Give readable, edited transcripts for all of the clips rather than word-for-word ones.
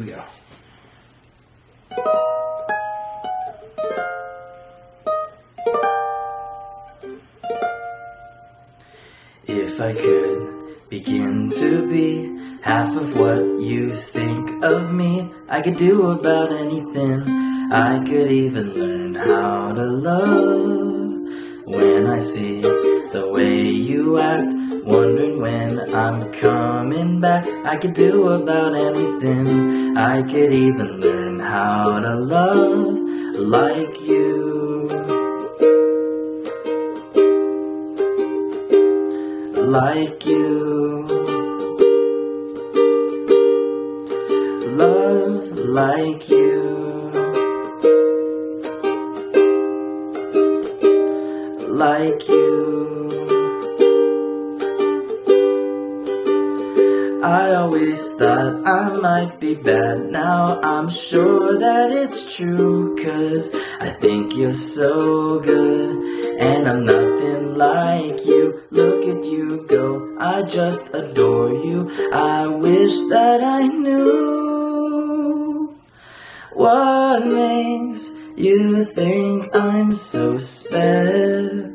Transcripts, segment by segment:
go. If I could begin to be half of what you think of me, I could do about anything. I could even learn how to love. When I see the way you act, wondering when I'm coming back, I could do about anything. I could even learn how to love like you. Like you. Love like you. Like you. I always thought I might be bad. Now I'm sure that it's true, 'cause I think you're so good, and I'm nothing like you. Look at you go, I just adore you. I wish that I knew what makes you think I'm so special.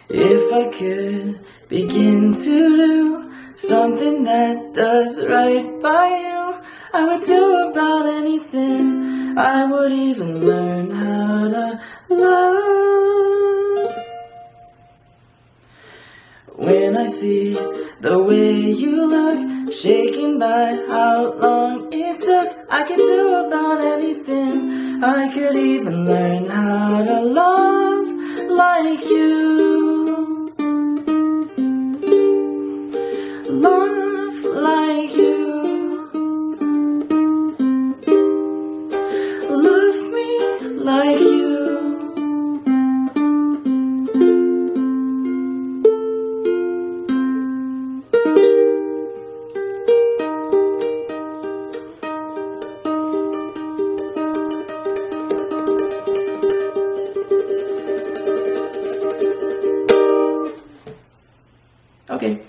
If I could begin to do something that does right by you, I would do about anything. I would even learn how to love. When I see the way you look, shaken by how long it took, I could do about anything. I could even learn how to love like you. Love like you. Love me like you. Okay.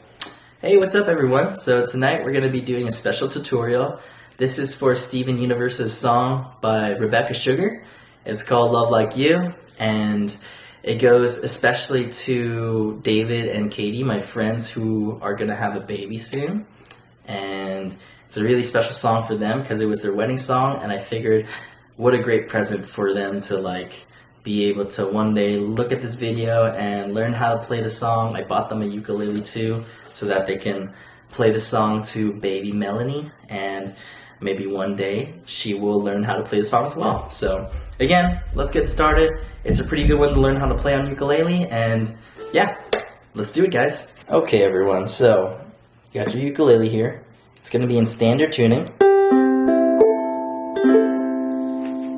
Hey, what's up everyone? So tonight we're going to be doing a special tutorial. This is for Steven Universe's song by Rebecca Sugar. It's called Love Like You, and it goes especially to David and Katie, my friends who are going to have a baby soon. And it's a really special song for them because it was their wedding song, and I figured what a great present for them to be able to one day look at this video and learn how to play the song. I bought them a ukulele too, so that they can play the song to baby Melanie, and maybe one day she will learn how to play the song as well. So again, let's get started. It's a pretty good one to learn how to play on ukulele, and yeah, let's do it guys. Okay everyone, so you got your ukulele here. It's going to be in standard tuning.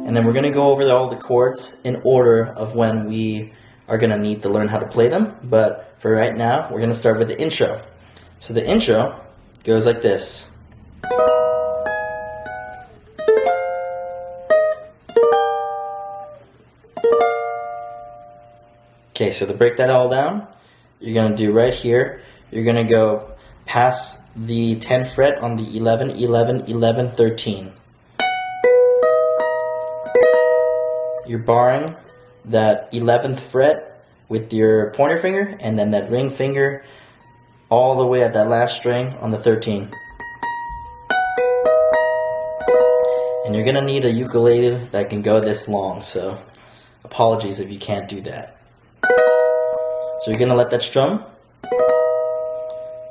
And then we're going to go over all the chords in order of when we are going to need to learn how to play them. But for right now, we're going to start with the intro. So the intro goes like this. Okay, so to break that all down, you're going to do right here, you're going to go past the 10th fret on the 11, 11, 11, 13. You're barring that 11th fret with your pointer finger, and then that ring finger all the way at that last string on the 13. And you're gonna need a ukulele that can go this long, so apologies if you can't do that. So you're gonna let that strum,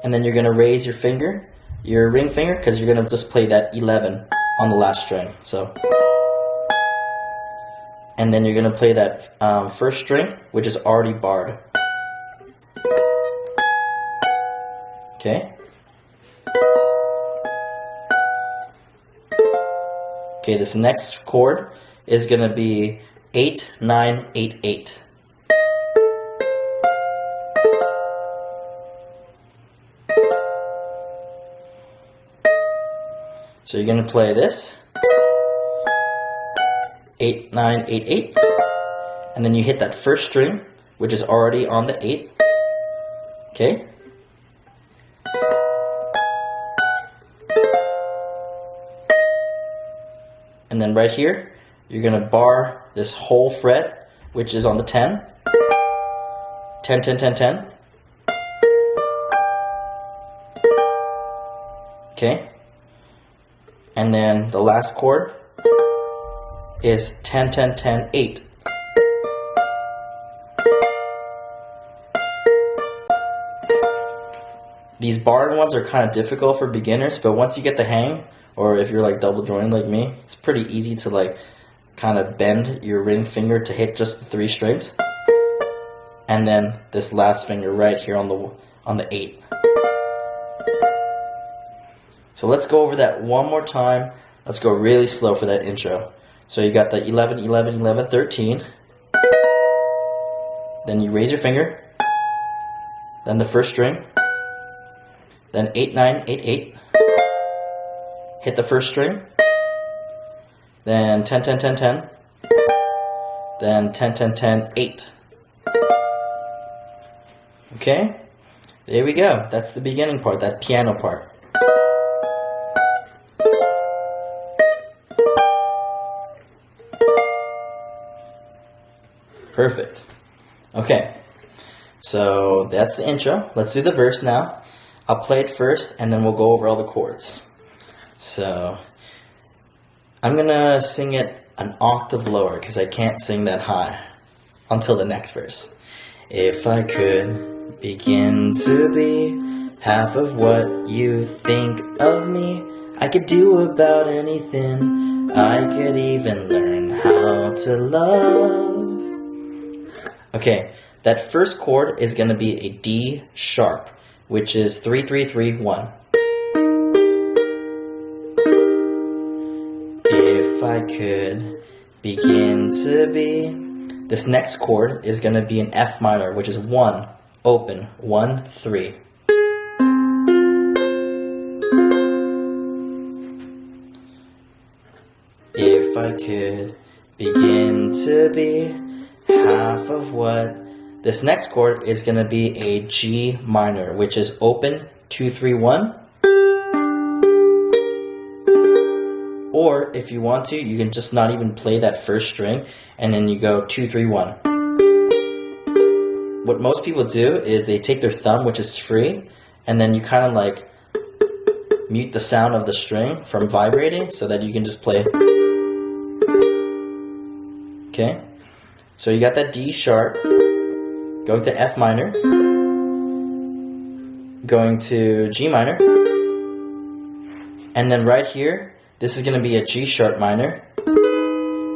and then you're gonna raise your finger, your ring finger, because you're gonna just play that 11 on the last string. So. And then you're going to play that first string, which is already barred. Okay? Okay, this next chord is going to be 8, 9, 8, 8. So you're going to play this. 8, 9, 8, 8, and then you hit that first string, which is already on the 8, okay? and then right here, you're going to bar this whole fret, which is on the 10. 10, 10, 10, 10. Okay? And then the last chord is 10, 10, 10, 8. These barred ones are kind of difficult for beginners, but once you get the hang, or if you're like double jointed like me, it's pretty easy to like kind of bend your ring finger to hit just the 3 strings. And then this last finger right here on the 8. So let's go over that one more time. Let's go really slow for that intro. So you got the 11, 11, 11, 13. Then you raise your finger. Then the first string. Then 8, 9, 8, 8. Hit the first string. Then 10, 10, 10, 10. Then 10, 10, 10, 8. Okay? There we go. That's the beginning part, that piano part. Perfect. Okay, so that's the intro. Let's do the verse now. I'll play it first, and then we'll go over all the chords. So, I'm going to sing it an octave lower, because I can't sing that high until the next verse. If I could begin to be half of what you think of me, I could do about anything. I could even learn how to love. Okay, that first chord is going to be a D sharp, which is 3, 3, 3, 1. If I could begin to be. This next chord is going to be an F minor, which is 1, open, 1, 3. If I could begin to be half of what. This next chord is going to be a G minor, which is open, 2, 3, 1. Or if you want to, you can just not even play that first string, and then you go 2, 3, 1. What most people do is they take their thumb, which is free, and then you kind of like mute the sound of the string from vibrating so that you can just play. Okay? So you got that D sharp, going to F minor, going to G minor, and then right here, this is going to be a G sharp minor,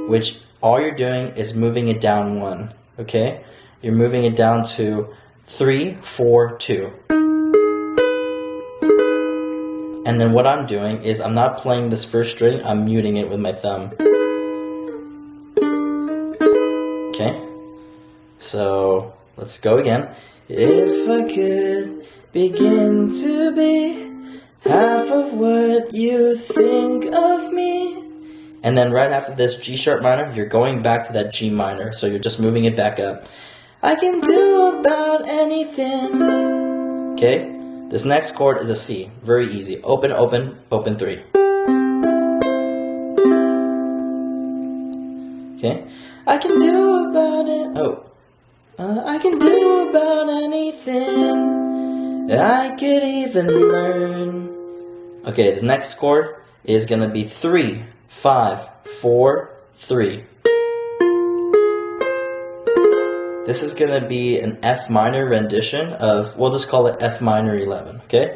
which all you're doing is moving it down 1, okay? You're moving it down to 3, 4, 2. And then what I'm doing is I'm not playing this first string, I'm muting it with my thumb. Okay? So, let's go again. If I could begin to be half of what you think of me. And then right after this G sharp minor, you're going back to that G minor. So you're just moving it back up. I can do about anything. Okay? This next chord is a C. Very easy. Open, open, open 3. Okay? I can do about it. I can do about anything. I could even learn. Okay, the next chord is going to be 3, 5, 4, 3. This is going to be an F minor rendition of, we'll just call it F minor 11, okay?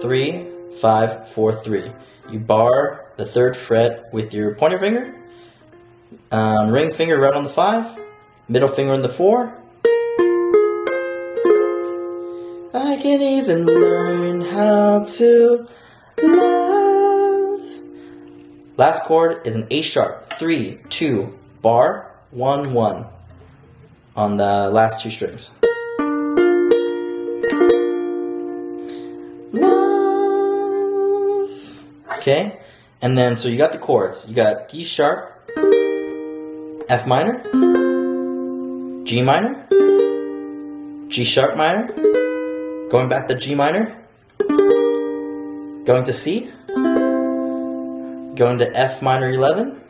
3, 5, 4, 3. You bar the 3rd fret with your pointer finger, ring finger right on the 5, middle finger on the 4. I can even learn how to love. Last chord is an A sharp, 3, 2, bar, 1, 1 on the last 2 strings. Love. Okay, and then so you got the chords. You got D sharp, F minor, G minor, G sharp minor, going back to G minor, going to C, going to F minor 11,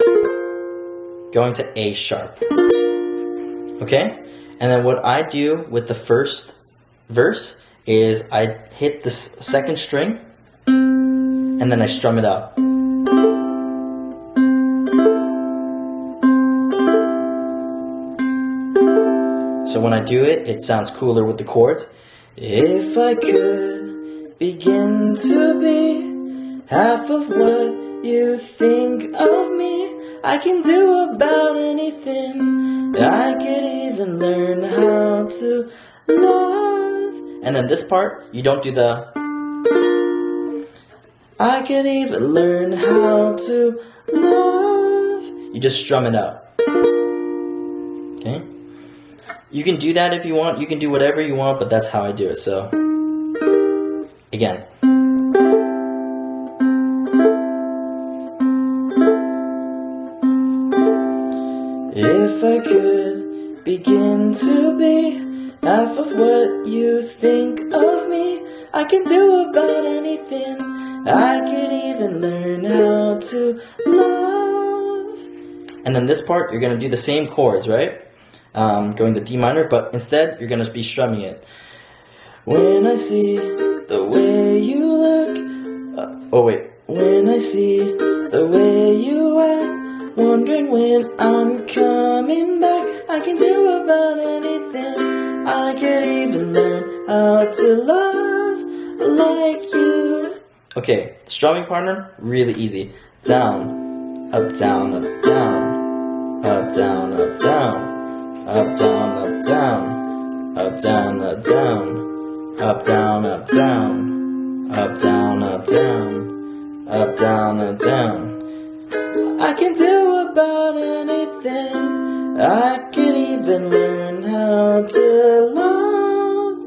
going to A sharp. Okay? And then what I do with the first verse is I hit the second string and then I strum it out. So when I do it, it sounds cooler with the chords. If I could begin to be half of what you think of me, I can do about anything. I could even learn how to love. And then this part, you don't do the. I could even learn how to love. You just strum it out. Okay? You can do that if you want. You can do whatever you want, but that's how I do it. So, again. If I could begin to be half of what you think of me, I can do about anything. I could even learn how to love. And then this part, you're going to do the same chords, right? Going to D minor, but instead, you're going to be strumming it. When I see the way you look, when I see the way you act, wondering when I'm coming back, I can do about anything. I could even learn how to love like you. Okay, strumming partner, really easy. Down, up, down, up, down. Up, down, up, down. Up, down, up, down. Up, down, up, down. Up, down, up, down. Up, down, up, down. Up, down, up, down. I can do about anything. I can even learn how to love.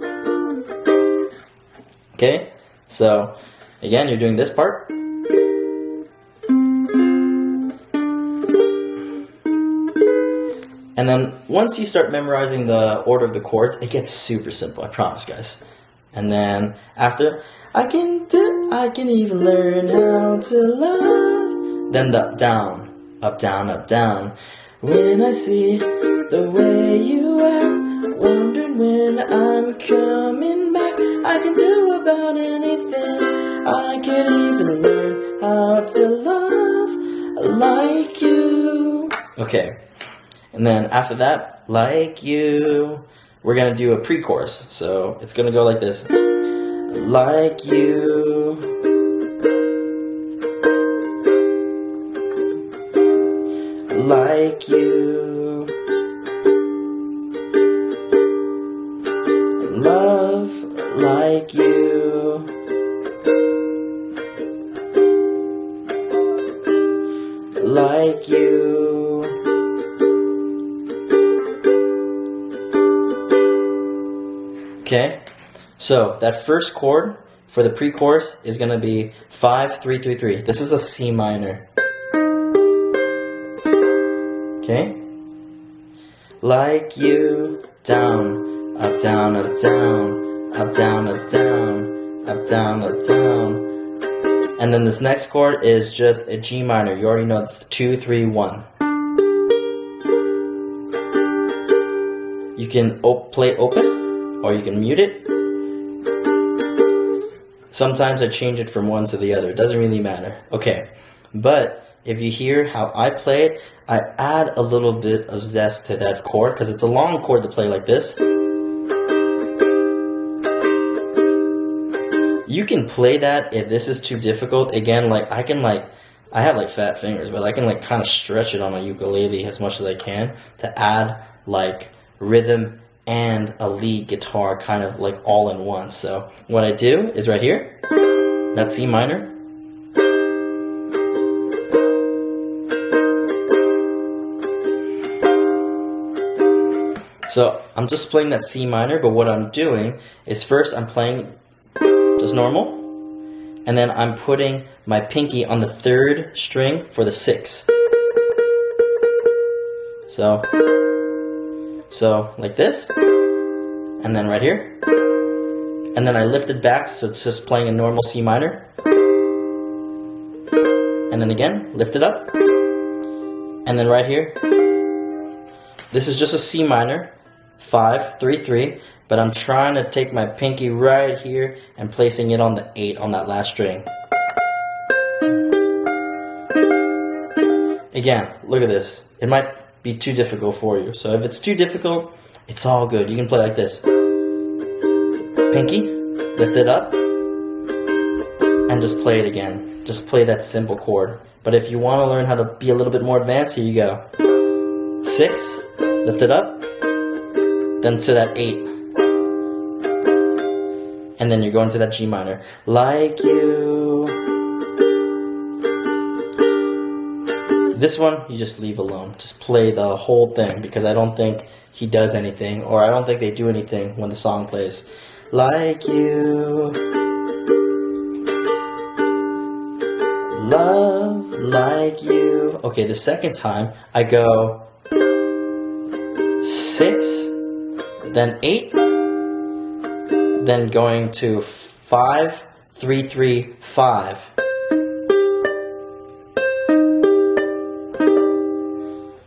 Okay, so again, you're doing this part. And then once you start memorizing the order of the chords, it gets super simple, I promise, guys. And then after, I can even learn how to love. Then the down, up, down, up, down. When I see the way you act, wondering when I'm coming back, I can do about anything. I can even learn how to love like you. Okay. And then after that, like you, we're going to do a pre-chorus. So it's going to go like this. Like you. Like you. Love like you. Like you. Okay, so that first chord for the pre-chorus is going to be 5-3-3-3. This is a C minor. Okay, like you, down, up, down, up, down, up, down, up, down, up, down, up, down. And then this next chord is just a G minor. You already know it's the 2-3-1. You can play open, or you can mute it. Sometimes I change it from one to the other. It doesn't really matter. Okay, but if you hear how I play it, I add a little bit of zest to that chord because it's a long chord to play like this. You can play that if this is too difficult. Again, I have fat fingers, but I can kind of stretch it on my ukulele as much as I can to add rhythm and a lead guitar kind of all in one. So what I do is right here, that C minor. So I'm just playing that C minor, but what I'm doing is first I'm playing just normal, and then I'm putting my pinky on the 3rd string for the 6. So like this, and then right here, and then I lift it back so it's just playing a normal C minor, and then again, lift it up, and then right here, this is just a C minor, 5, 3, 3, but I'm trying to take my pinky right here and placing it on the 8 on that last string. Again, look at this. It might be too difficult for you, so if it's too difficult, it's all good. You can play like this. Pinky, lift it up, and just play it again. Just play that simple chord. But if you want to learn how to be a little bit more advanced, here you go. 6, lift it up, then to that 8. And then you're going to that G minor. Like you. This one, you just leave alone. Just play the whole thing, because I don't think he does anything, or I don't think they do anything when the song plays. Like you. Love like you. Okay, the second time, I go 6, then 8, then going to 5, 3, 3, 5.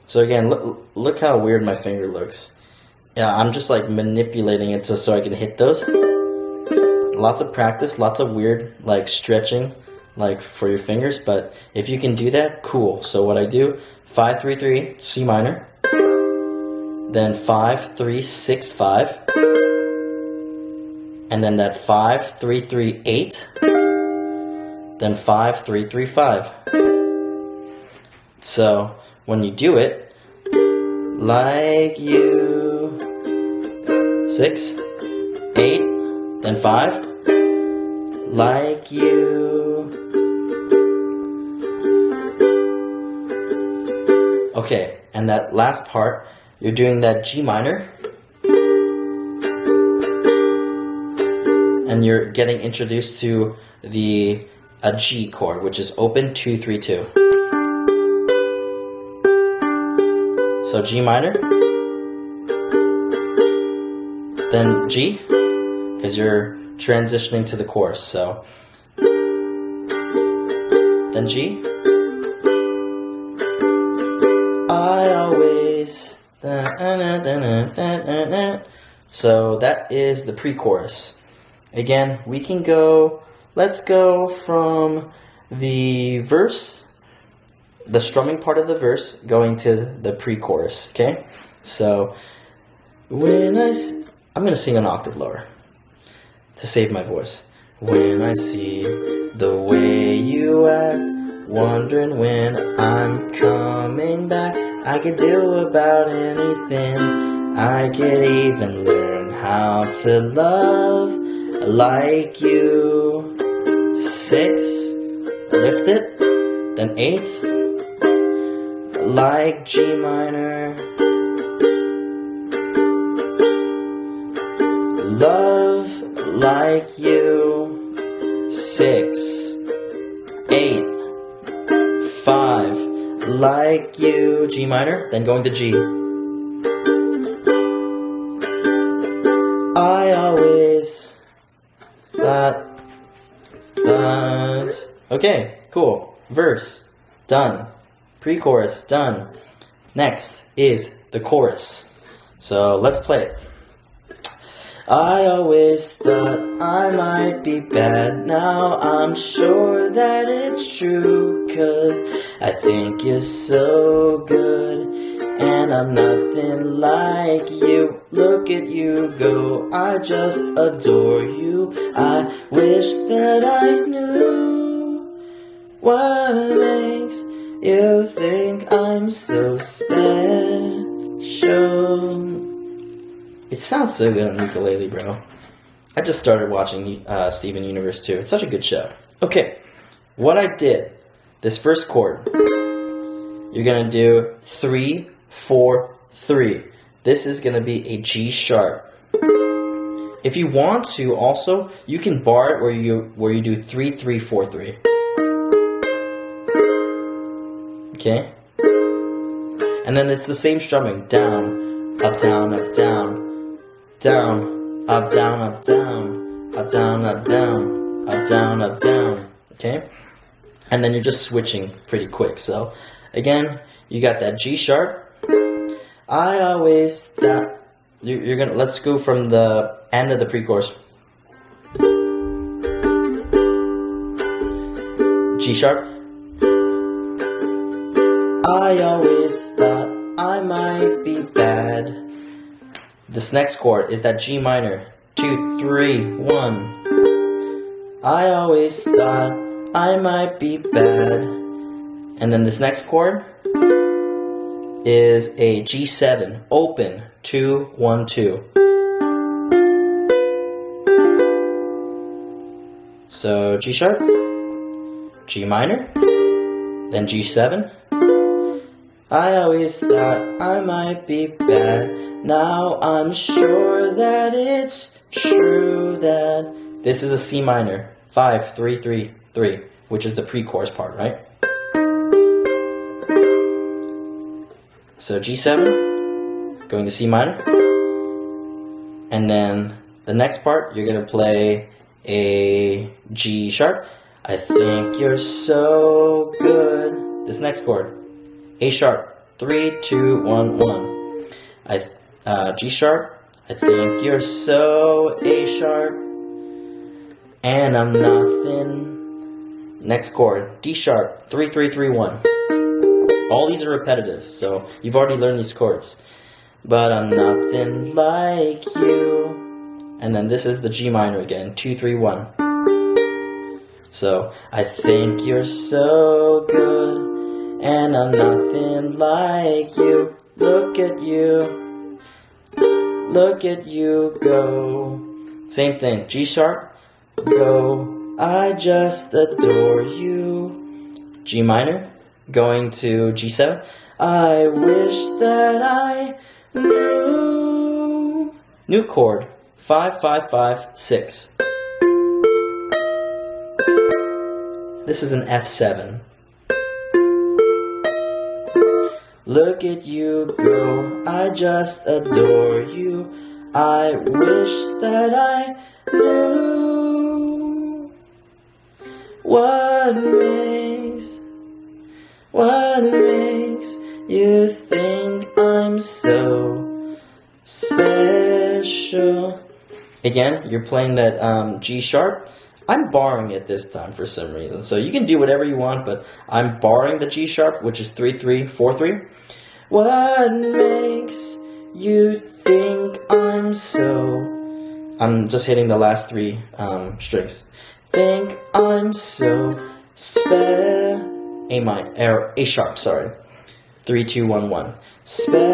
So again, look how weird my finger looks. Yeah, I'm just like manipulating it just so I can hit those. Lots of practice, lots of weird like stretching like for your fingers, but if you can do that, cool. So what I do, 5, 3, 3, C minor, then 5, 3, 6, 5, and then that 5, 3, 3, 8, then 5, 3, 3, 5. So when you do it, like you, 6, 8, then 5, like you. Okay, and that last part, you're doing that G minor, and you're getting introduced to a G chord, which is open 2, 3, 2. So G minor, then G, because you're transitioning to the chorus, so then G. I always, so that is the pre-chorus. Again, we can go, let's go from the verse, the strumming part of the verse, going to the pre-chorus, okay? So, I'm going to sing an octave lower to save my voice. When I see the way you act, wondering when I'm coming back, I could do about anything. I could even learn how to love like you. 6, lift it, then 8, like G minor. Love like you. 6, 8, 5, like you, G minor, then going to G. I always thought. Okay, cool. Verse, done. Pre-chorus, done. Next is the chorus. So let's play it. I always thought I might be bad, now I'm sure that it's true, 'cause I think you're so good, and I'm nothing like you. Look at you go, I just adore you. I wish that I knew what makes you think I'm so special. It sounds so good on ukulele, bro. I just started watching Steven Universe too. It's such a good show. Okay, what I did, this first chord, you're gonna do 3, 4, 3. This is gonna be a G sharp. If you want to, also, you can bar it where you do 3, 3, 4, 3. Okay, and then it's the same strumming: down, up, down, up, down. Down, up, down, up, down, up, down, up, down, up, down, up, down. Okay? and then you're just switching pretty quick. So again, you got that G sharp. I always thought you're gonna, let's go from the end of the pre-chorus. G sharp. I always thought I might be bad. This next chord is that G minor. 2, 3, 1. I always thought I might be bad. And then this next chord is a G7, open, 2, 1, 2. So G sharp, G minor, then G7. I always thought I might be bad. Now I'm sure that it's true that this is a C minor, 5, 3, 3, 3, which is the pre-chorus part, right? So G7, going to C minor, and then the next part you're gonna play a G sharp. I think you're so good. This next chord, A sharp, 3, 2, 1, 1. G sharp. I think you're so A sharp, and I'm nothing. Next chord, D sharp, 3, 3, 3, 1. All these are repetitive, so you've already learned these chords. But I'm nothing like you. And then this is the G minor again, 2, 3, 1. So I think you're so good, and I'm nothing like you. Look at you go. Same thing, G sharp, go. I just adore you. G minor, going to G7. I wish that I knew. New chord, 5, 5, 5, 6. This is an F7. Look at you go, I just adore you. I wish that I knew what makes you think I'm so special. Again, you're playing that G sharp. I'm barring it this time for some reason. So you can do whatever you want, but I'm barring the G sharp, which is 3, 3, 4, 3. What makes you think I'm so... I'm just hitting the last 3 strings. Think I'm so A sharp, sorry. 3, 2, 1, 1. Special.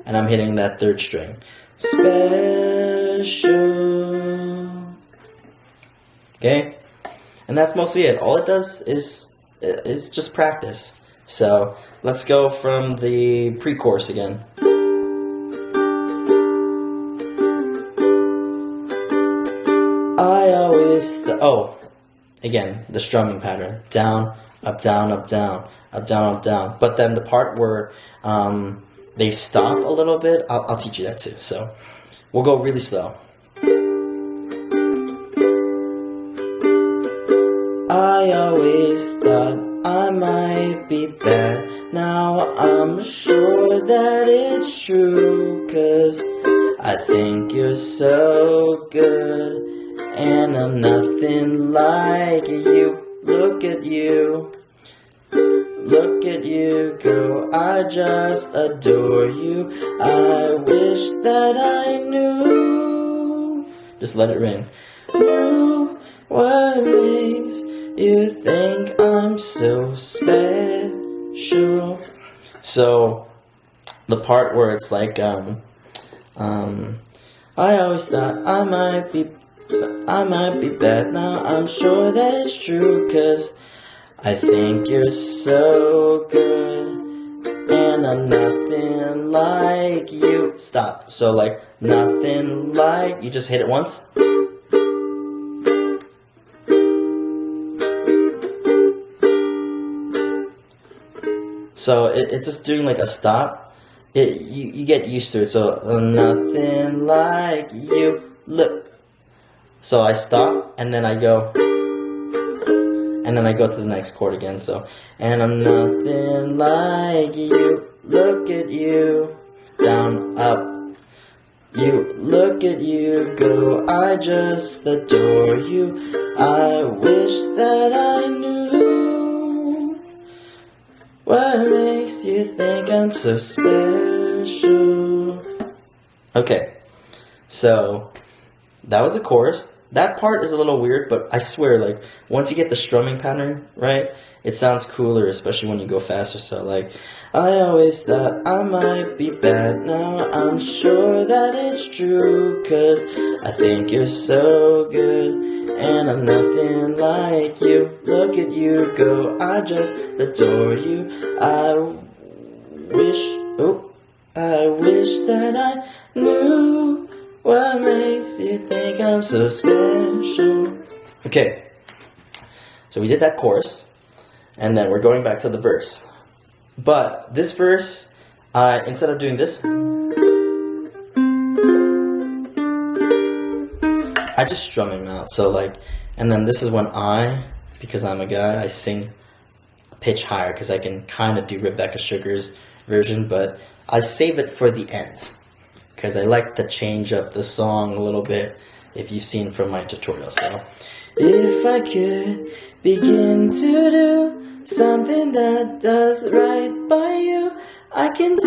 And I'm hitting that 3rd string. Special. Okay? And that's mostly it. All it does is just practice. So let's go from the pre-chorus again. I always again, the strumming pattern. Down, up, down, up, down, up, down, up, down. But then the part where they stop a little bit, I'll teach you that too. So we'll go really slow. I always thought I might be bad. Now I'm sure that it's true, 'cause I think you're so good, and I'm nothing like you. Look at you go, I just adore you. I wish that I knew, just let it ring, knew what makes you think I'm so special. So the part where it's like I always thought I might be bad. Now I'm sure that it's true, 'cause I think you're so good, and I'm nothing like you. Stop. So like nothing like, you just hit it once. So it's just doing like a stop. You get used to it. So nothing like you. Look. So I stop and then I go. and then I go to the next chord again. So, and I'm nothing like you. Look at you, down, up. You, look at you go. I just adore you. I wish that I knew what makes you think I'm so special. Okay, so that was the chorus. That part is a little weird, but I swear, like, once you get the strumming pattern right, it sounds cooler, especially when you go faster. So, like, I always thought I might be bad. Now I'm sure that it's true, 'cause I think you're so good, and I'm nothing like you. Look at you go, I just adore you. I wish that I knew what makes you think I'm so special. Okay, so we did that chorus, and then we're going back to the verse. But this verse, instead of doing this, I just strum him out. So like, and then this is when because I'm a guy, I sing a pitch higher, because I can kind of do Rebecca Sugar's version, but I save it for the end, because I like to change up the song a little bit, if you've seen from my tutorial. So, if I could begin to do something that does right by you, I would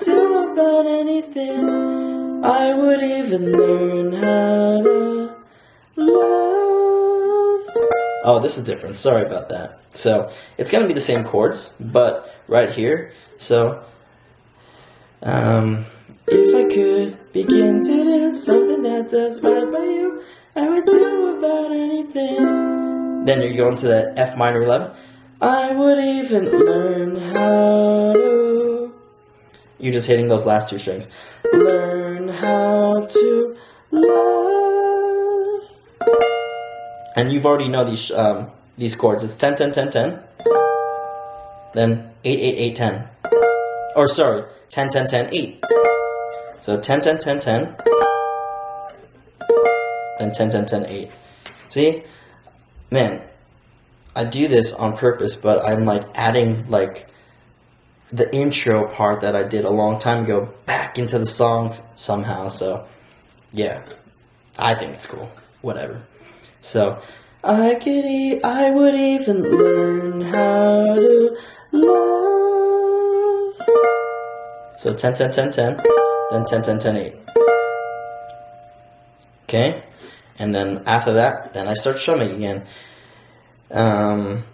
do about anything. I would even learn how to love. Oh, this is different. Sorry about that. So, it's going to be the same chords, but right here. So, if I could begin to do something that does right by you, I would do about anything. Then you're going to that F minor 11. I would even learn how to. You're just hitting those last two strings. Learn how to love. And you've already know these chords. It's 10, 10, 10, 10. Then 8, 8, 8, 10. Or sorry, 10, 10, 10, 8. So 10, 10, 10, 10. Then 10, 10, 10, 8. See? Man, I do this on purpose, but I'm like adding like the intro part that I did a long time ago back into the song somehow. So yeah, I think it's cool. Whatever. So I would even learn how to love. So 10, 10, 10, 10. Then 10, 10, 10, 8. Okay? And then after that, then I start strumming again. When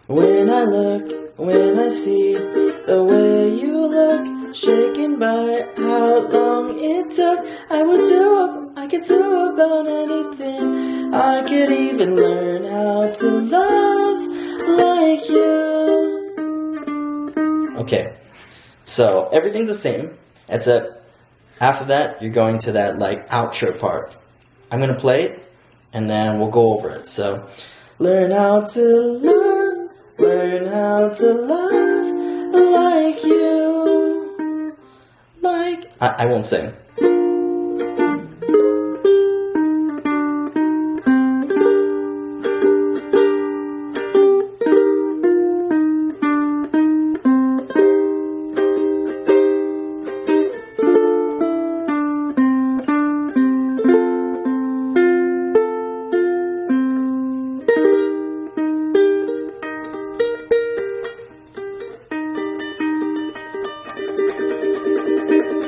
I see the way you look, shaken by how long it took, I could do about anything. I could even learn how to love like you. Okay, so everything's the same, except after that, you're going to that like outro part. I'm gonna play it, and then we'll go over it. So, learn how to love like you. I won't sing.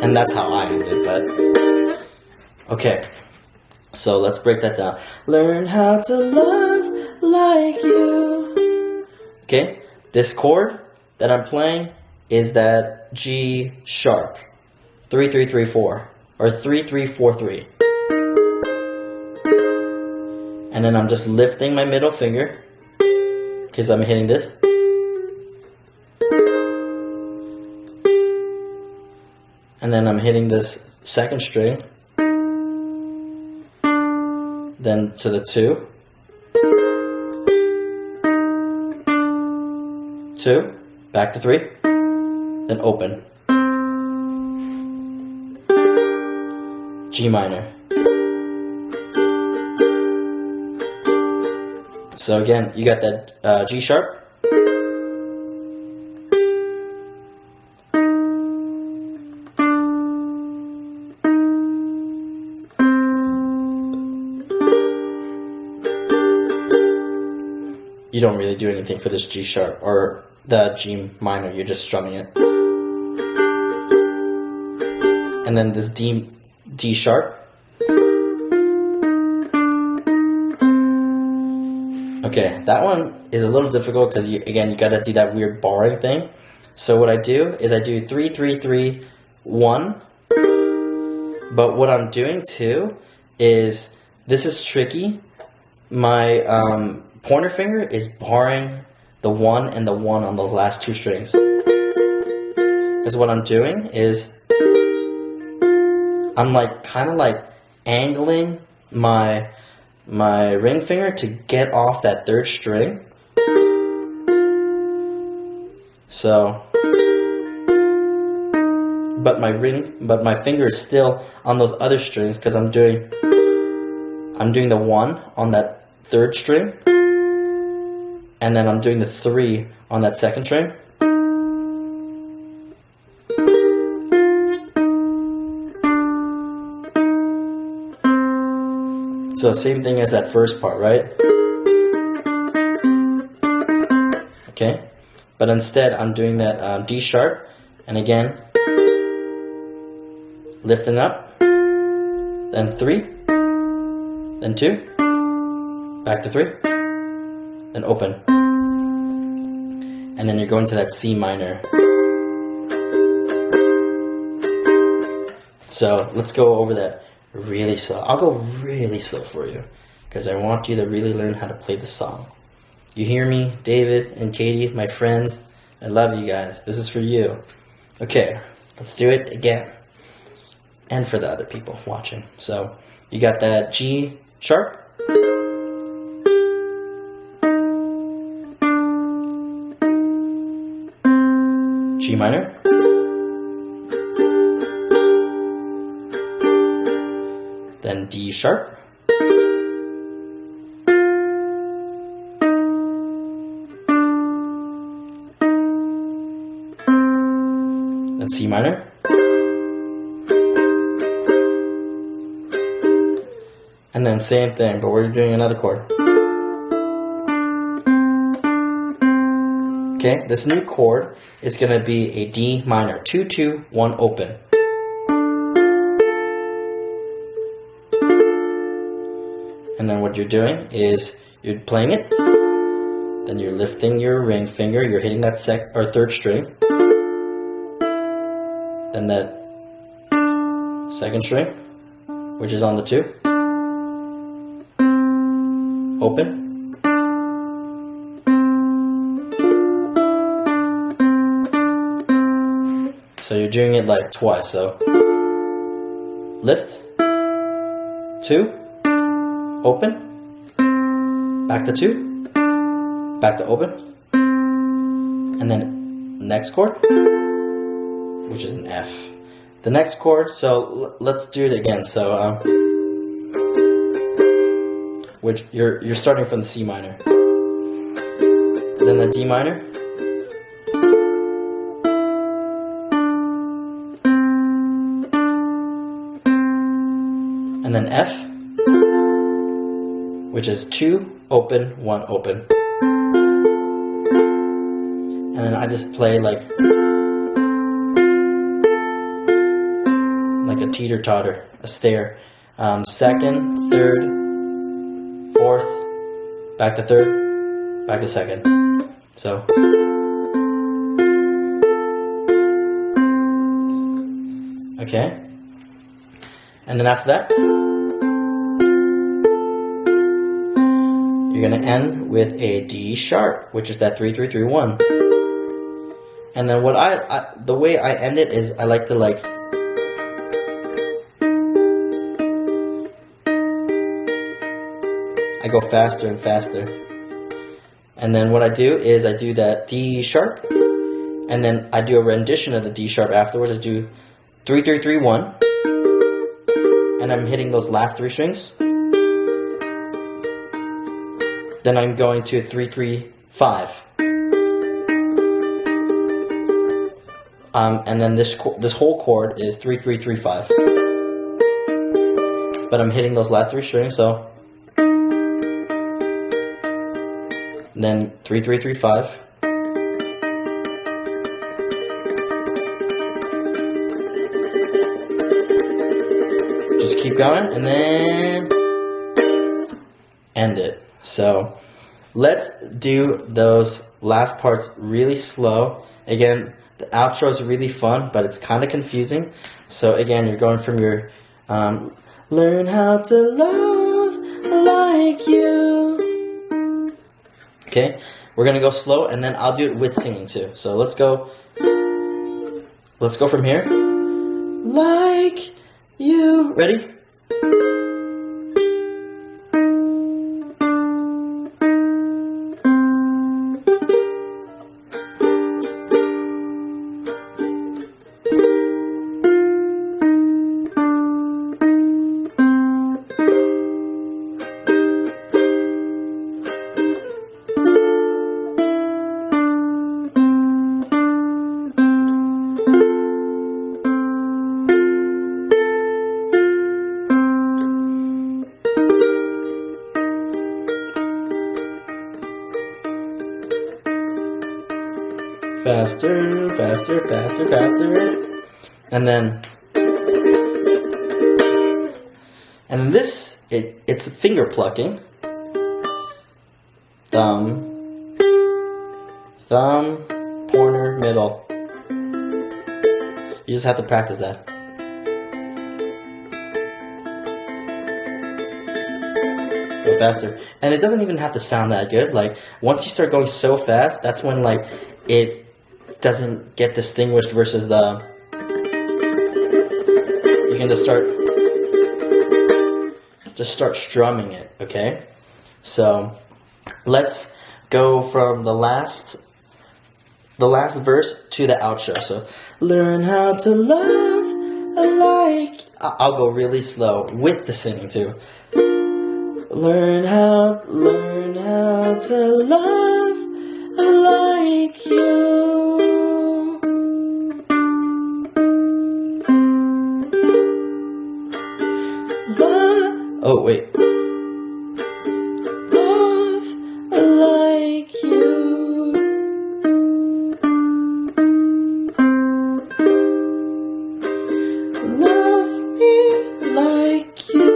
And that's how I ended, but okay, so let's break that down. Learn how to love like you. Okay, this chord that I'm playing is that G sharp, 3 3 3 4, or 3 3 4 3, and then I'm just lifting my middle finger because I'm hitting this. And then I'm hitting this second string, then to the 2, 2, back to 3, then open, G minor, So again, you got that G sharp. You don't really do anything for this G sharp or the G minor, you're just strumming it. And then this D sharp. Okay, that one is a little difficult because again you gotta do that weird barring thing. So what I do is I do 3 3 3 1. But what I'm doing too is, this is tricky. My pointer finger is barring the 1 and the 1 on those last two strings. Because what I'm doing is I'm like kind of like angling my ring finger to get off that third string. So, but my finger is still on those other strings because I'm doing the 1 on that third string, and then I'm doing the 3 on that second string. So same thing as that first part, right? Okay, but instead I'm doing that D sharp, and again, lifting up, then 3, then 2, back to 3, then open. And then you're going to that C minor. So let's go over that really slow. I'll go really slow for you because I want you to really learn how to play the song. You hear me, David and Katie, my friends? I love you guys. This is for you. Okay, let's do it again. And for the other people watching. So you got that G sharp, G minor, then D sharp, then C minor, and then same thing, but we're doing another chord. Okay, this new chord is going to be a D minor, 2 2 1 open. And then what you're doing is you're playing it, then you're lifting your ring finger, you're hitting that third string, then that second string, which is on the 2, open, so you're doing it like twice. So lift, 2, open, back to 2, back to open, and then next chord, which is an F. The next chord, so let's do it again. So which you're starting from the C minor, then the D minor, and then F, which is 2 open, 1 open. And then I just play like a teeter-totter, a stair. Second, third, fourth, back to third, back to second. So okay. And then after that, you're going to end with a D sharp, which is that 3 3 3 1. And then what the way I end it is I like to I go faster and faster. And then what I do is I do that D sharp, and then I do a rendition of the D sharp afterwards. I do 3 3 3 1. And I'm hitting those last 3 strings. then I'm going to 3-3-5. And then this whole chord is 3-3-3-5. But I'm hitting those last 3 strings, so then 3-3-3-5. Just keep going, and then end it. So let's do those last parts really slow. Again, the outro is really fun, but it's kind of confusing. So again, you're going from your learn how to love like you. Okay, we're gonna go slow, and then I'll do it with singing too. So let's go from here. Like you. Ready? Faster, faster, faster, faster. And then this, it's finger plucking. Thumb, pointer, middle. You just have to practice that. Go faster. And it doesn't even have to sound that good. Like, once you start going so fast, that's when, like, it doesn't get distinguished versus you can just start strumming it, okay? So let's go from the last verse to the outro. So learn how to love like, I'll go really slow with the singing too. Learn how to love like you. Oh, wait. Love like you. Love me like you.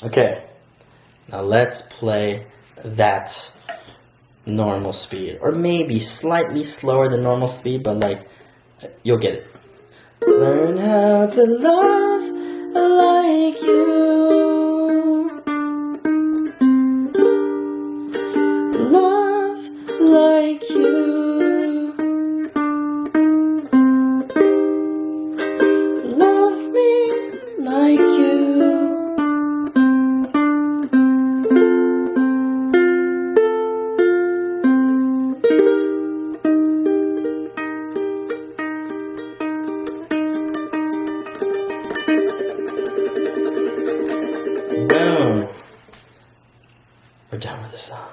Okay, now let's play that normal speed, or maybe slightly slower than normal speed, but like, you'll get it. Learn how to love like you. Love like you. Love me like you. Boom. We're done with the song.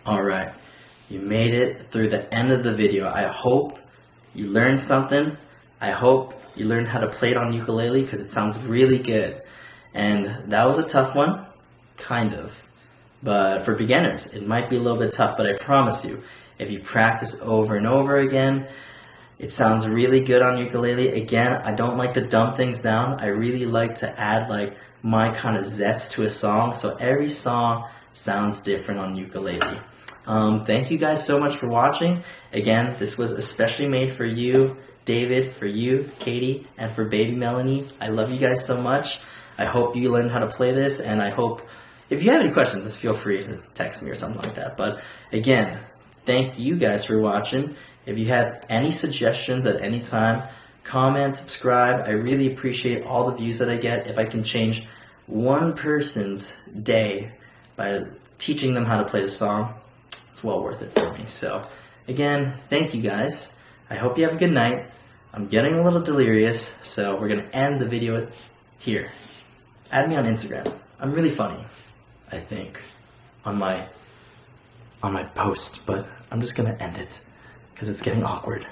Alright, you made it through the end of the video. I hope you learned something. I hope you learned how to play it on ukulele, because it sounds really good. And that was a tough one, kind of. But for beginners, it might be a little bit tough, but I promise you, if you practice over and over again, it sounds really good on ukulele. Again, I don't like to dumb things down. I really like to add like my kind of zest to a song, so every song sounds different on ukulele. Thank you guys so much for watching. Again, this was especially made for you, David, for you, Katie, and for baby Melanie. I love you guys so much. I hope you learned how to play this, and I hope if you have any questions, just feel free to text me or something like that. But again, thank you guys for watching. If you have any suggestions at any time, comment, subscribe. I really appreciate all the views that I get. If I can change one person's day by teaching them how to play the song, it's well worth it for me. So again, thank you guys. I hope you have a good night. I'm getting a little delirious, so we're gonna end the video here. Add me on Instagram. I'm really funny, I think, on my post, but I'm just gonna end it because it's getting awkward.